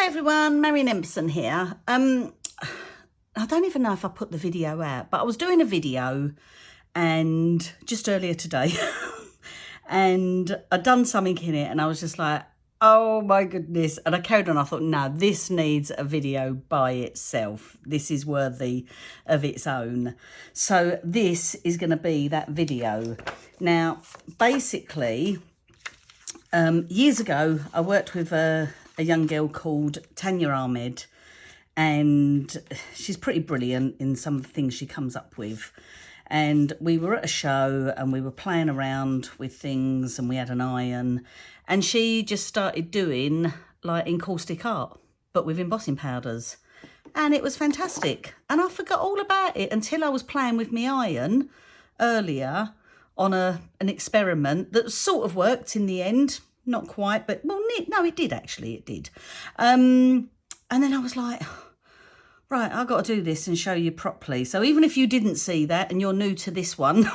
Hi everyone, Marion Empson here. I don't even know if I put the video out, but I was doing a video and just earlier today and I'd done something in it and I was just like, oh my goodness. And I carried on. I thought, no, this needs a video by itself. This is worthy of its own. So this is going to be that video. Now, basically, years ago, I worked with a young girl called Tanya Ahmed, and she's pretty brilliant in some of the things she comes up with. And we were at a show and we were playing around with things and we had an iron, and she just started doing like encaustic art, but with embossing powders. And it was fantastic. And I forgot all about it until I was playing with my iron earlier on an experiment that sort of worked in the end. Not quite, but well, no, it did actually, it did. And then I was like, right, I've got to do this and show you properly. So even if you didn't see that and you're new to this one,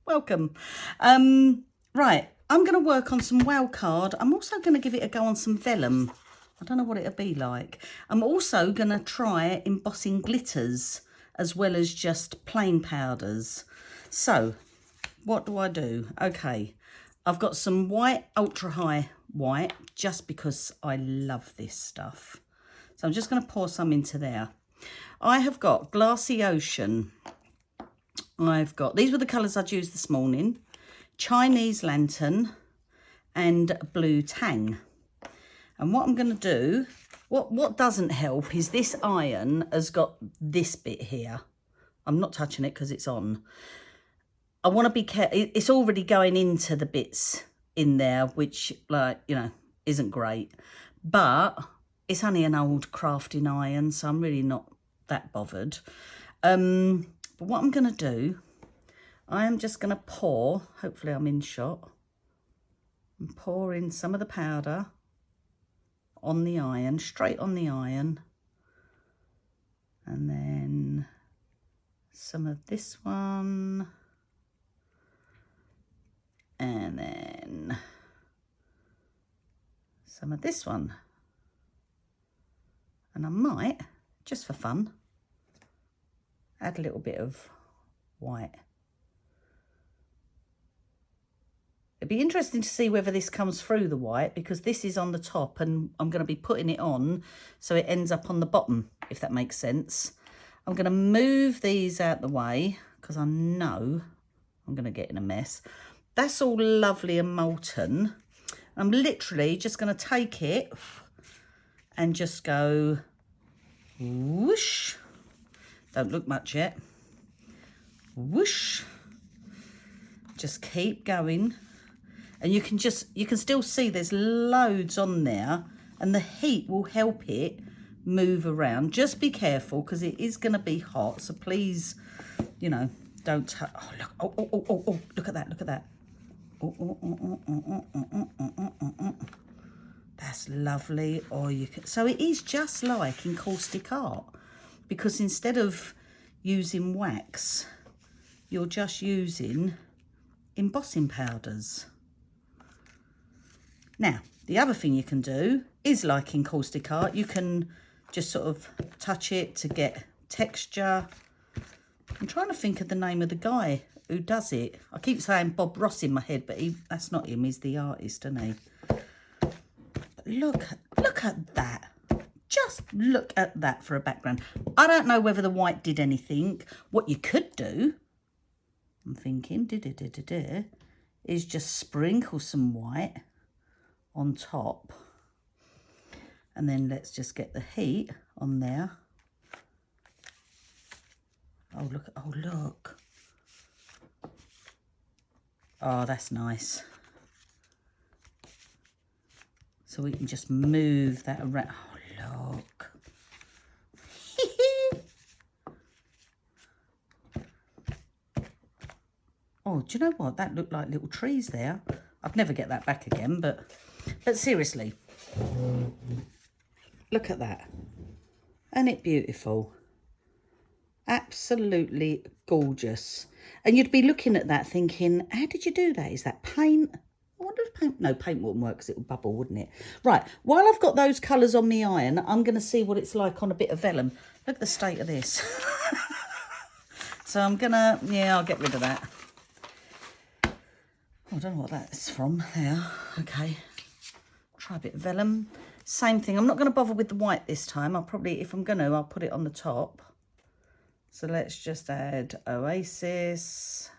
welcome. Right, I'm going to work on some Wow Card. I'm also going to give it a go on some vellum. I don't know what it'll be like. I'm also going to try embossing glitters as well as just plain powders. So what do? Okay. I've got some white, ultra high white, just because I love this stuff. So I'm just going to pour some into there. I have got Glassy Ocean. I've got, these were the colours I'd used this morning. Chinese Lantern and Blue Tang. And what I'm going to do, what doesn't help is this iron has got this bit here. I'm not touching it because it's on. I want to be careful. It's already going into the bits in there, which, like, you know, isn't great. But it's only an old crafting iron, so I'm really not that bothered. But what I'm going to do, I am just going to pour, hopefully I'm in shot, and pour in some of the powder on the iron, straight on the iron. And then some of this one. And then some of this one. And I might, just for fun, add a little bit of white. It'd be interesting to see whether this comes through the white, because this is on the top and I'm going to be putting it on so it ends up on the bottom, if that makes sense. I'm going to move these out the way because I know I'm going to get in a mess. That's all lovely and molten. I'm literally just going to take it and just go whoosh. Don't look much yet. Whoosh. Just keep going. And you can still see there's loads on there, and the heat will help it move around. Just be careful because it is going to be hot. So please, you know, don't touch. Oh, look. Oh, look at that. Look at that. That's lovely. Or you can, so it is just like encaustic art, because instead of using wax, you're just using embossing powders. Now, the other thing you can do is like encaustic art. You can just sort of touch it to get texture. I'm trying to think of the name of the guy who does it. I keep saying Bob Ross in my head, but that's not him. He's the artist, isn't he? But look at that. Just look at that for a background. I don't know whether the white did anything. What you could do, I'm thinking, is just sprinkle some white on top. And then let's just get the heat on there. Oh, look. Oh, look. Oh, that's nice. So we can just move that around. Oh, look. Oh, do you know what? That looked like little trees there. I'd never get that back again, but seriously. Look at that. Isn't it beautiful? Absolutely gorgeous. And you'd be looking at that thinking, how did you do that? Is that paint? I wonder if paint... No, paint wouldn't work because it would bubble, wouldn't it? Right, while I've got those colours on my iron, I'm going to see what it's like on a bit of vellum. Look at the state of this. So I'm going to... Yeah, I'll get rid of that. Oh, I don't know what that's from. There. Okay. Try a bit of vellum. Same thing. I'm not going to bother with the white this time. I'll probably, if I'm going to, I'll put it on the top. So let's just add Oasis.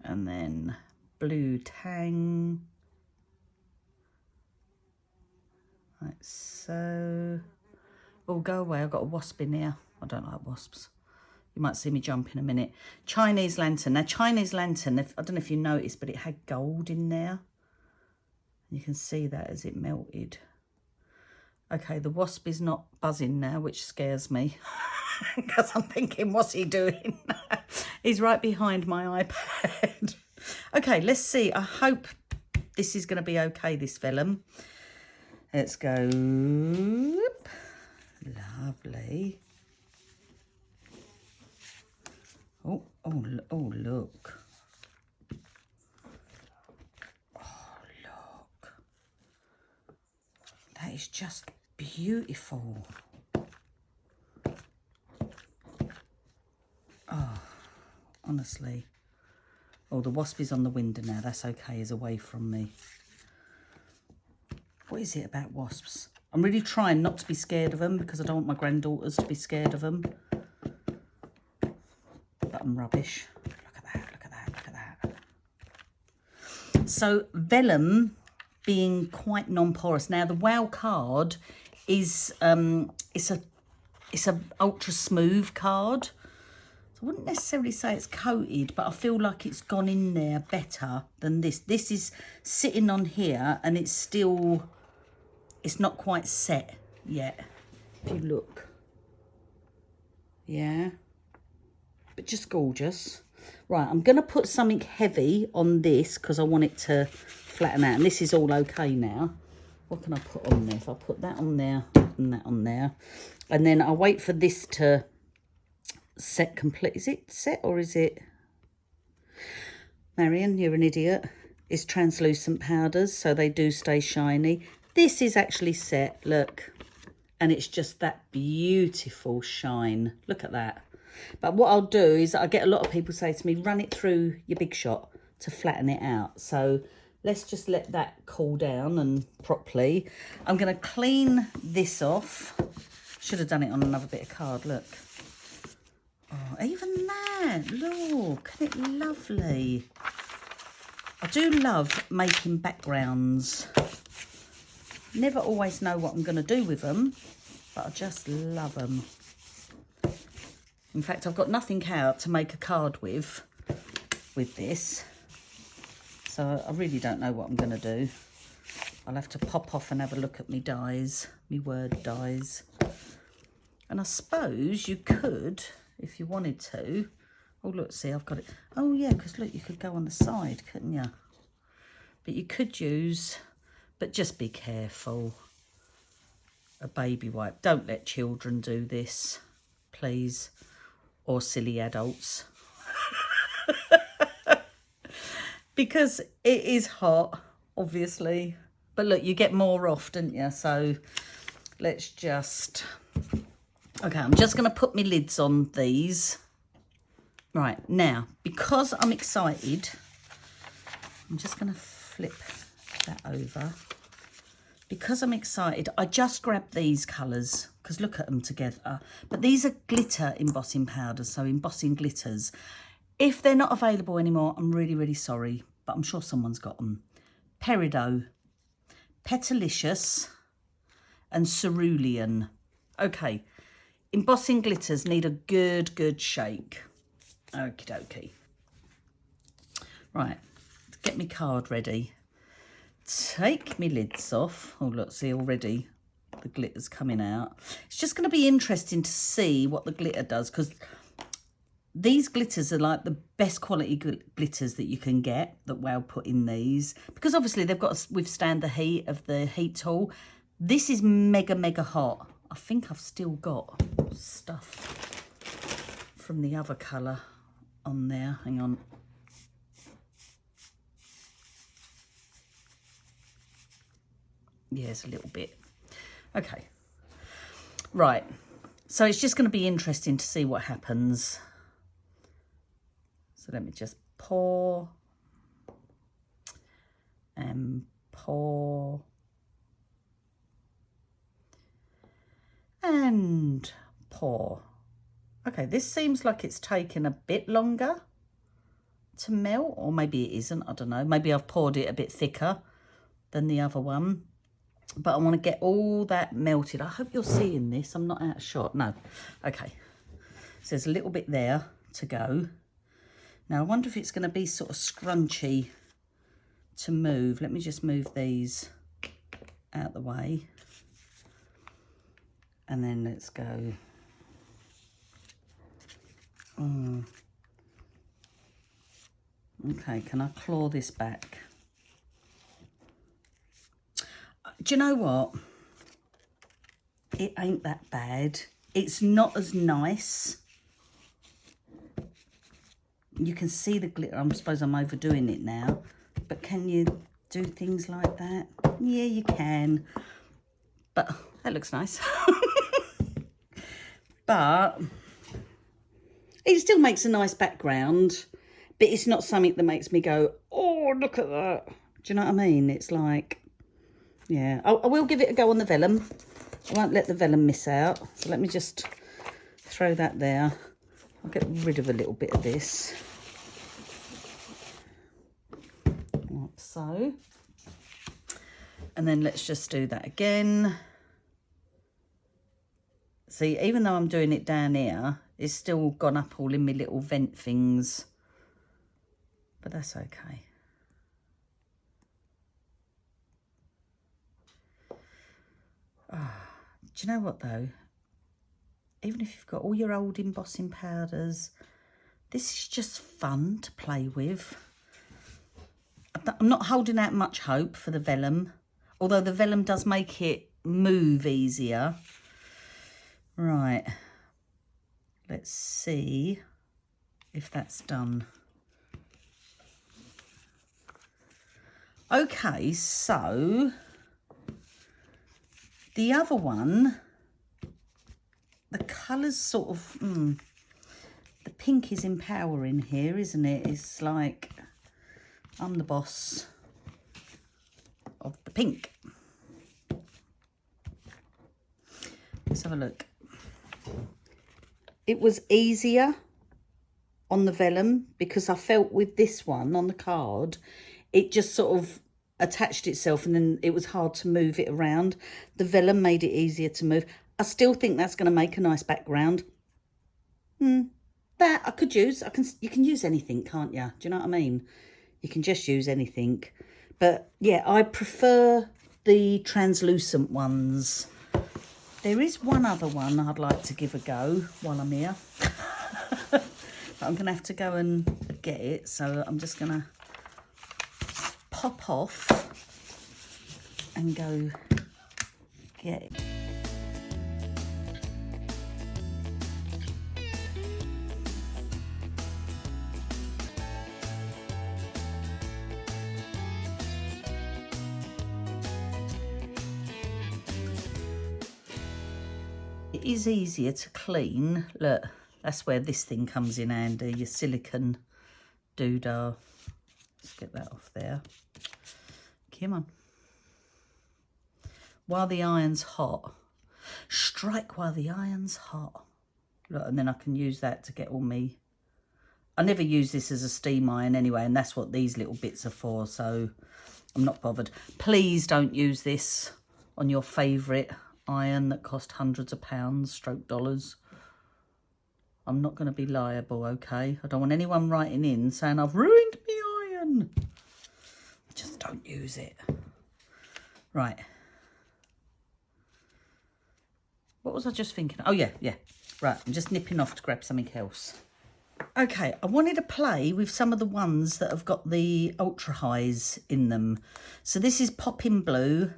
And then blue Tang. Like so. Oh, go away. I've got a wasp in here. I don't like wasps. You might see me jump in a minute. Chinese lantern. Now, Chinese lantern, I don't know if you noticed, but it had gold in there. You can see that as it melted. Okay, the wasp is not buzzing now, which scares me. Because I'm thinking, what's he doing? He's right behind my iPad. Okay, let's see. I hope this is going to be okay, this vellum. Let's go. Lovely. Oh, look. That is just beautiful. Oh, honestly. Oh, the wasp is on the window now. That's okay, he's away from me. What is it about wasps? I'm really trying not to be scared of them because I don't want my granddaughters to be scared of them. But I'm rubbish. Look at that, look at that, look at that. So, vellum being quite non-porous. Now the wow card is it's a ultra smooth card. So I wouldn't necessarily say it's coated, but I feel like it's gone in there better than this. This is sitting on here and it's not quite set yet. If you look. Yeah. But just gorgeous. Right, I'm going to put something heavy on this because I want it to flatten out. And this is all okay now. What can I put on there? If I put that on there and that on there. And then I'll wait for this to set complete. Is it set or is it... Marion, you're an idiot. It's translucent powders, so they do stay shiny. This is actually set, look. And it's just that beautiful shine. Look at that. But what I'll do is I get a lot of people say to me, run it through your Big Shot to flatten it out. So let's just let that cool down and properly. I'm going to clean this off. Should have done it on another bit of card, look. Oh, even that, look, isn't it lovely? I do love making backgrounds. Never always know what I'm going to do with them, but I just love them. In fact, I've got nothing out to make a card with this. So I really don't know what I'm going to do. I'll have to pop off and have a look at me dies, me word dies. And I suppose you could, if you wanted to. Oh, look, see, I've got it. Oh, yeah, because look, you could go on the side, couldn't you? But you could use, but just be careful. A baby wipe. Don't let children do this, please. Or silly adults. Because it is hot, obviously. But look, you get more off, don't you? So let's just... Okay, I'm just going to put my lids on these. Right, now, because I'm excited, I'm just going to flip that over. Because I'm excited, I just grabbed these colours, because look at them together. But these are glitter embossing powders, so embossing glitters. If they're not available anymore, I'm really, really sorry, but I'm sure someone's got them. Peridot, Petalicious, and Cerulean. Okay, embossing glitters need a good shake. Okie dokie. Right, let's get my card ready. Take my lids off. Oh, look, see already the glitter's coming out. It's just going to be interesting to see what the glitter does, because these glitters are like the best quality glitters that you can get, that Wow put in these, because obviously they've got to withstand the heat of the heat tool. This is mega hot. I think I've still got stuff from the other colour on there. Hang on. yeah, it's a little bit. Okay. Right. So it's just going to be interesting to see what happens. So let me just pour and pour and pour. Okay, this seems like it's taken a bit longer to melt, or maybe it isn't, I don't know. Maybe I've poured it a bit thicker than the other one. But I want to get all that melted. I hope you're seeing this. I'm not out of shot. No. Okay. So there's a little bit there to go. Now, I wonder if it's going to be sort of scrunchy to move. Let me just move these out the way. And then let's go. Okay, can I claw this back? Do you know what? It ain't that bad. It's not as nice. You can see the glitter. I suppose I'm overdoing it now. But can you do things like that? Yeah, you can. But that looks nice. But it still makes a nice background. But it's not something that makes me go, oh, look at that. Do you know what I mean? It's like... yeah, I will give it a go on the vellum. I won't let the vellum miss out. So let me just throw that there. I'll get rid of a little bit of this. Like so. And then let's just do that again. See, even though I'm doing it down here, it's still gone up all in my little vent things. But that's okay. Oh, do you know what though? Even if you've got all your old embossing powders, this is just fun to play with. I'm not holding out much hope for the vellum, although the vellum does make it move easier. Right, let's see if that's done. Okay, so the other one, the colour's sort of, the pink is empowering here, isn't it? It's like, I'm the boss of the pink. Let's have a look. It was easier on the vellum because I felt with this one on the card, it just sort of attached itself and then it was hard to move it around. The vellum made it easier to move. I still think that's going to make a nice background. That I could use. You can use anything, can't you? Do you know what I mean? You can just use anything. But yeah, I prefer the translucent ones. There is one other one I'd like to give a go while I'm here. But I'm going to have to go and get it. So I'm just going to pop off and go get it. It is easier to clean. Look, that's where this thing comes in handy, your silicone doodah. Let's get that off there. Come on. While the iron's hot. Strike while the iron's hot. Look, and then I can use that to get all me... I never use this as a steam iron anyway, and that's what these little bits are for, so I'm not bothered. Please don't use this on your favourite iron that cost hundreds of pounds, stroke dollars. I'm not going to be liable, okay? I don't want anyone writing in saying I've ruined me iron. Just don't use it. Right. What was I just thinking? Oh, yeah. Right, I'm just nipping off to grab something else. Okay, I wanted to play with some of the ones that have got the ultra highs in them. So this is Poppin blue,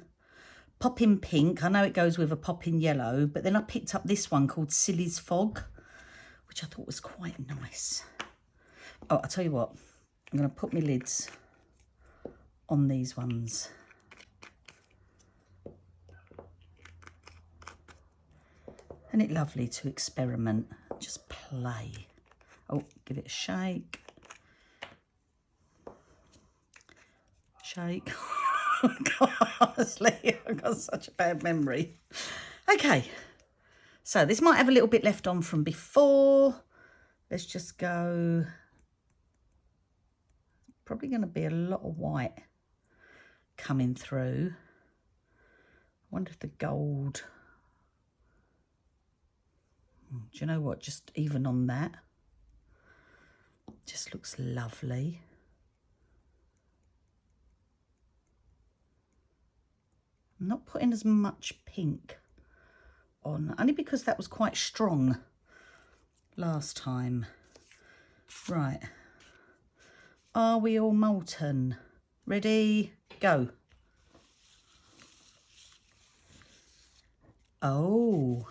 Poppin pink. I know it goes with a Poppin yellow, but then I picked up this one called Silly's Fog, which I thought was quite nice. Oh, I'll tell you what. I'm going to put my lids on these ones. Isn't it lovely to experiment? Just play. Oh, give it a shake. Shake. Honestly, I've got such a bad memory. Okay, so this might have a little bit left on from before. Let's just go. Probably going to be a lot of white coming through. I wonder if the gold. Do you know what? Just even on that, just looks lovely. I'm not putting as much pink on, only because that was quite strong last time. Right. Are we all molten? Ready? Go. Oh.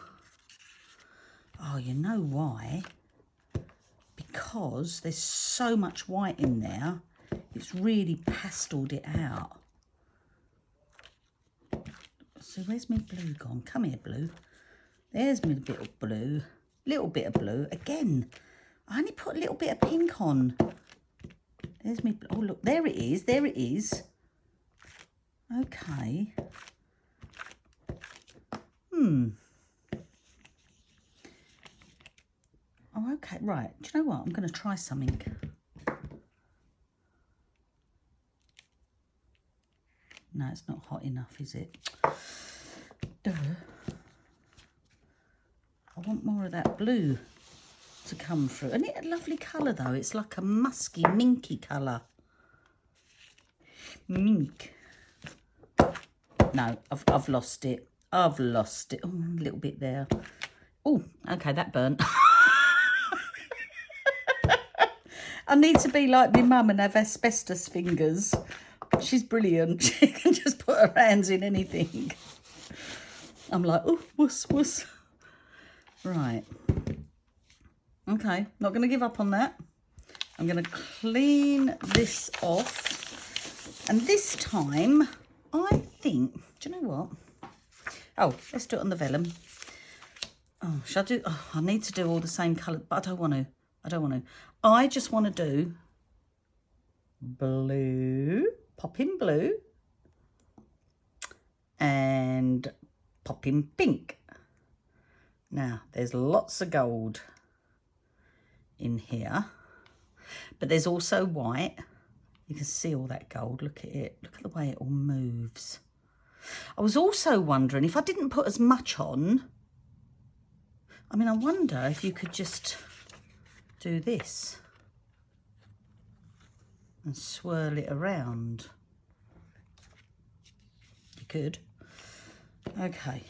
Oh, you know why? Because there's so much white in there, it's really pasteled it out. So where's my blue gone? Come here, blue. There's my bit of blue. Little bit of blue. Again, I only put a little bit of pink on. There's me. Oh, look, there it is. There it is. Okay. Oh, okay. Right. Do you know what? I'm going to try something. No, it's not hot enough, is it? Duh. I want more of that blue to come through. Isn't it a lovely colour though? It's like a musky, minky colour. Mink. No, I've lost it. I've lost it. Oh, a little bit there. Oh, okay, that burnt. I need to be like my mum and have asbestos fingers. She's brilliant. She can just put her hands in anything. I'm like, oh, wuss, wuss. Right. Okay, not going to give up on that. I'm going to clean this off. And this time, I think, do you know what? Oh, let's do it on the vellum. Oh, should I do? Oh, I need to do all the same colour, but I don't want to. I don't want to. I just want to do blue, Poppin blue, and Poppin pink. Now, there's lots of gold in here, but there's also white. You can see all that gold. Look at it. Look at the way it all moves. I was also wondering if I didn't put as much on. I mean, I wonder if you could just do this and swirl it around. You could. Okay.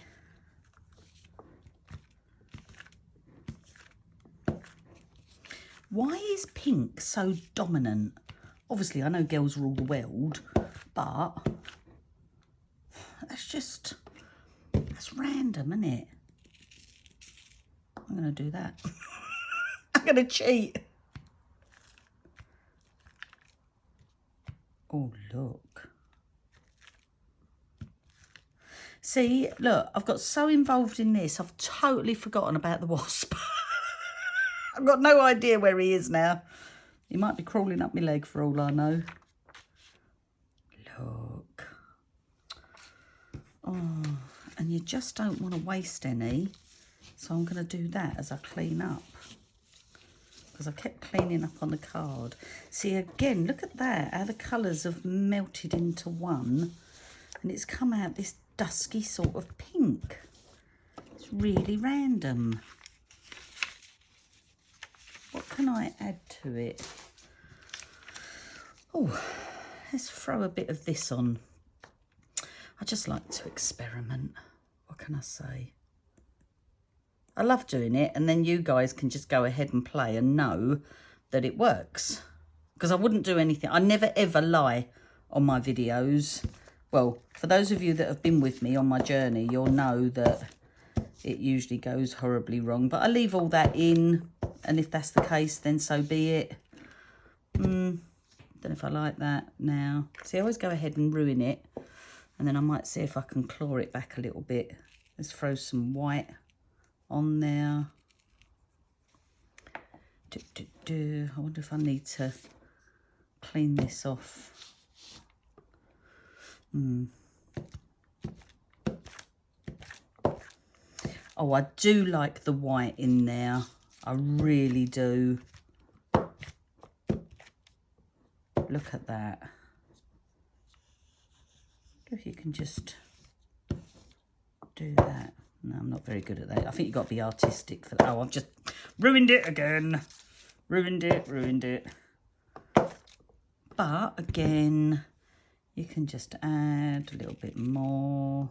Why is pink so dominant? Obviously, I know girls rule the world, but that's random, isn't it? I'm going to do that. I'm going to cheat. Oh, look. See, look, I've got so involved in this, I've totally forgotten about the wasp. I've got no idea where he is now. He might be crawling up my leg for all I know. Look. Oh, and you just don't want to waste any. So I'm going to do that as I clean up. Because I kept cleaning up on the card. See, again, look at that. How the colours have melted into one. And it's come out this dusky sort of pink. It's really random. What can I add to it? Oh, let's throw a bit of this on. I just like to experiment. What can I say? I love doing it, and then you guys can just go ahead and play and know that it works. Because I wouldn't do anything. I never ever lie on my videos. Well, for those of you that have been with me on my journey, you'll know that it usually goes horribly wrong. But I leave all that in, and if that's the case, then so be it. Don't know if I like that now. See, I always go ahead and ruin it, and then I might see if I can claw it back a little bit. Let's throw some white on there. I wonder if I need to clean this off. Oh, I do like the white in there. I really do. Look at that. If you can just do that. No, I'm not very good at that. I think you've got to be artistic for that. Oh, I've just ruined it again. Ruined it. But again, you can just add a little bit more.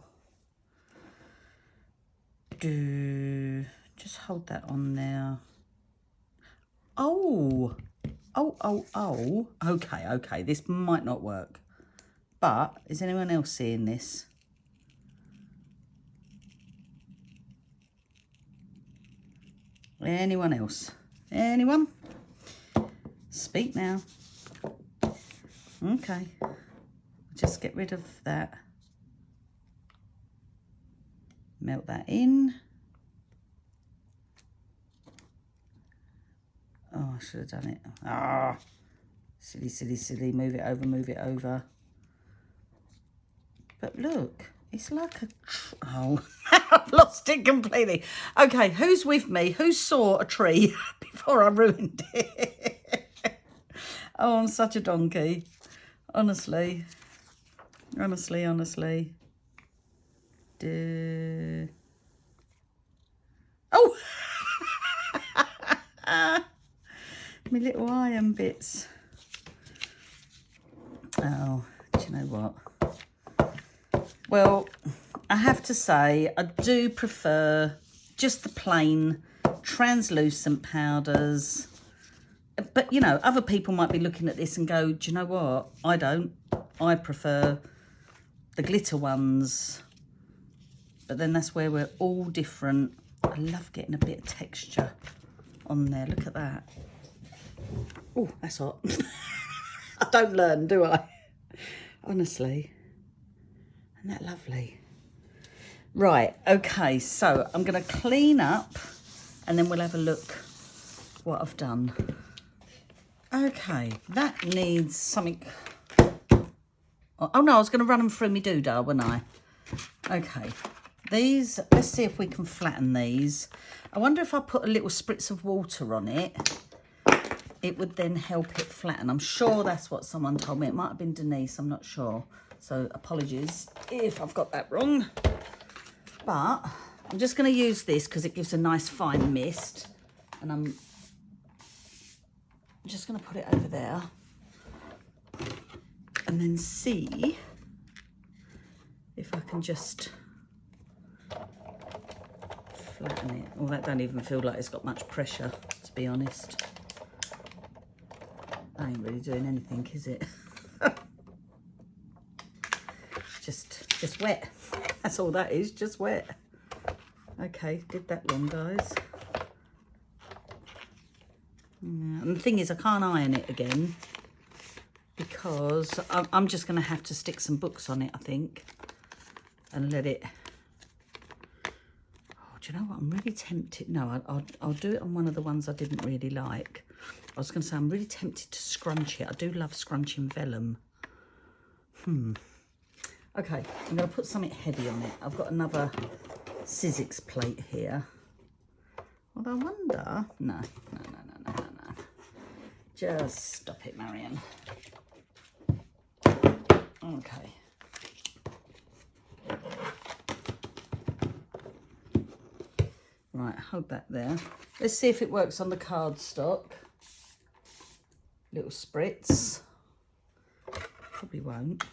Just hold that on there. Oh. Okay. This might not work. But is anyone else seeing this? Anyone else? Anyone? Speak now. Okay. Just get rid of that. Melt that in. Oh, I should have done it. Ah, silly. Move it over. But look, it's like a... Oh, I've lost it completely. Okay, who's with me? Who saw a tree before I ruined it? Oh, I'm such a donkey. Honestly. Oh! My little iron bits. Oh, do you know what? Well, I have to say, I do prefer just the plain translucent powders. But, you know, other people might be looking at this and go, do you know what? I don't. I prefer the glitter ones. But then that's where we're all different. I love getting a bit of texture on there. Look at that. Oh, that's hot. I don't learn, do I? Honestly. Isn't that lovely? Right, okay, so I'm going to clean up and then we'll have a look what I've done. Okay, that needs something... Oh no, I was going to run them through my doodah, wasn't I? Okay, these, let's see if we can flatten these. I wonder if I put a little spritz of water on it, it would then help it flatten. I'm sure that's what someone told me. It might have been Denise, I'm not sure. So apologies if I've got that wrong. But I'm just going to use this because it gives a nice fine mist. And I'm just going to put it over there. And then see if I can just flatten it. Well, that don't even feel like it's got much pressure, to be honest. That ain't really doing anything, is it? Just wet. That's all that is, just wet. Okay, did that wrong, guys. And the thing is, I can't iron it again because I'm just going to have to stick some books on it, I think, and let it... Oh, do you know what? I'm really tempted. No, I'll do it on one of the ones I didn't really like. I was going to say, I'm really tempted to scrunch it. I do love scrunching vellum. Okay, I'm going to put something heavy on it. I've got another Sizzix plate here. Although I wonder... No. Just stop it, Marion. Okay. Right, hold that there. Let's see if it works on the cardstock. Little spritz. Probably won't.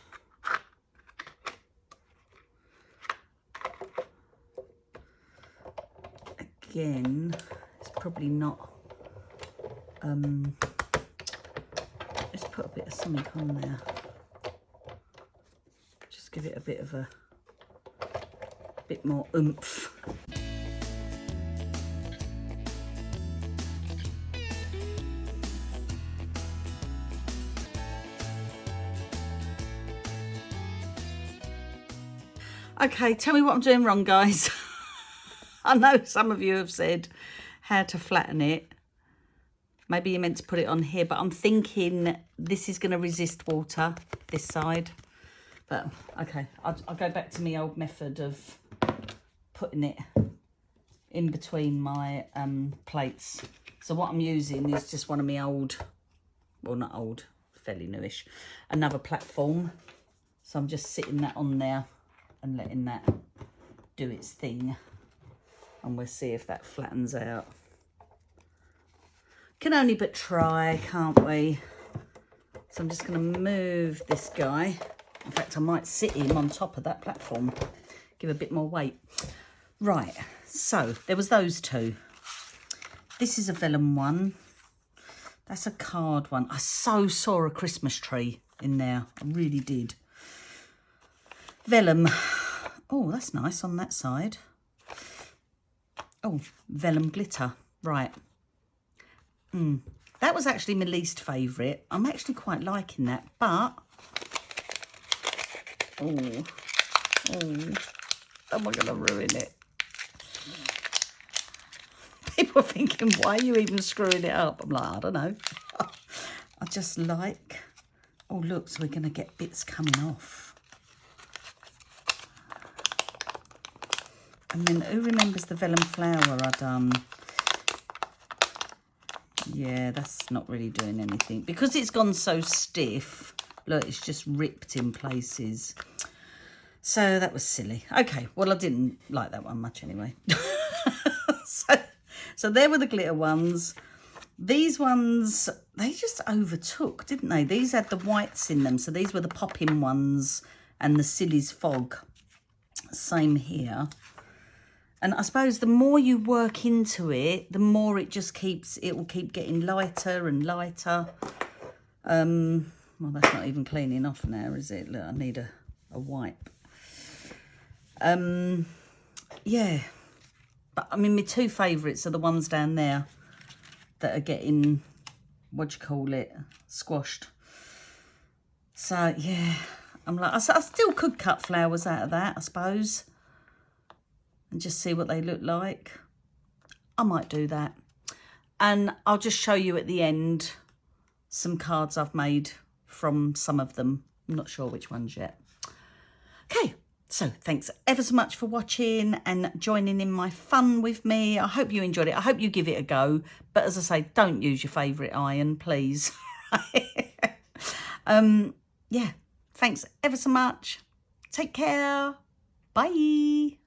Again, it's probably not. Let's put a bit of something on there. Just give it a bit more oomph. Okay, tell me what I'm doing wrong, guys. I know some of you have said how to flatten it. Maybe you meant to put it on here, but I'm thinking this is going to resist water, this side. But, okay, I'll go back to my old method of putting it in between my plates. So what I'm using is just one of my old, well, not old, fairly newish, another platform. So I'm just sitting that on there and letting that do its thing. And we'll see if that flattens out. Can only but try, can't we? So I'm just going to move this guy. In fact, I might sit him on top of that platform, give a bit more weight. Right, so there was those two. This is a vellum one. That's a card one. I so saw a Christmas tree in there. I really did. Vellum. Oh, that's nice on that side. Oh, vellum glitter. Right. That was actually my least favourite. I'm actually quite liking that, but... Oh, am I going to ruin it? People are thinking, why are you even screwing it up? I'm like, I don't know. I just like... Oh, look, so we're going to get bits coming off. And then who remembers the vellum flower I done? Yeah, that's not really doing anything. Because it's gone so stiff, look, it's just ripped in places. So that was silly. Okay, well, I didn't like that one much anyway. So there were the glitter ones. These ones, they just overtook, didn't they? These had the whites in them. So these were the Poppin ones and the Silly's Fog. Same here. And I suppose the more you work into it, the more it just keeps, it will keep getting lighter and lighter. Well, that's not even cleaning off now, is it? Look, I need a wipe. Yeah. But, I mean, my two favourites are the ones down there that are getting, what do you call it, squashed. So, yeah, I'm like, I still could cut flowers out of that, I suppose. And just see what they look like. I might do that. And I'll just show you at the end some cards I've made from some of them. I'm not sure which ones yet. Okay, so thanks ever so much for watching and joining in my fun with me. I hope you enjoyed it. I hope you give it a go. But as I say, don't use your favourite iron, please. Yeah, thanks ever so much. Take care. Bye.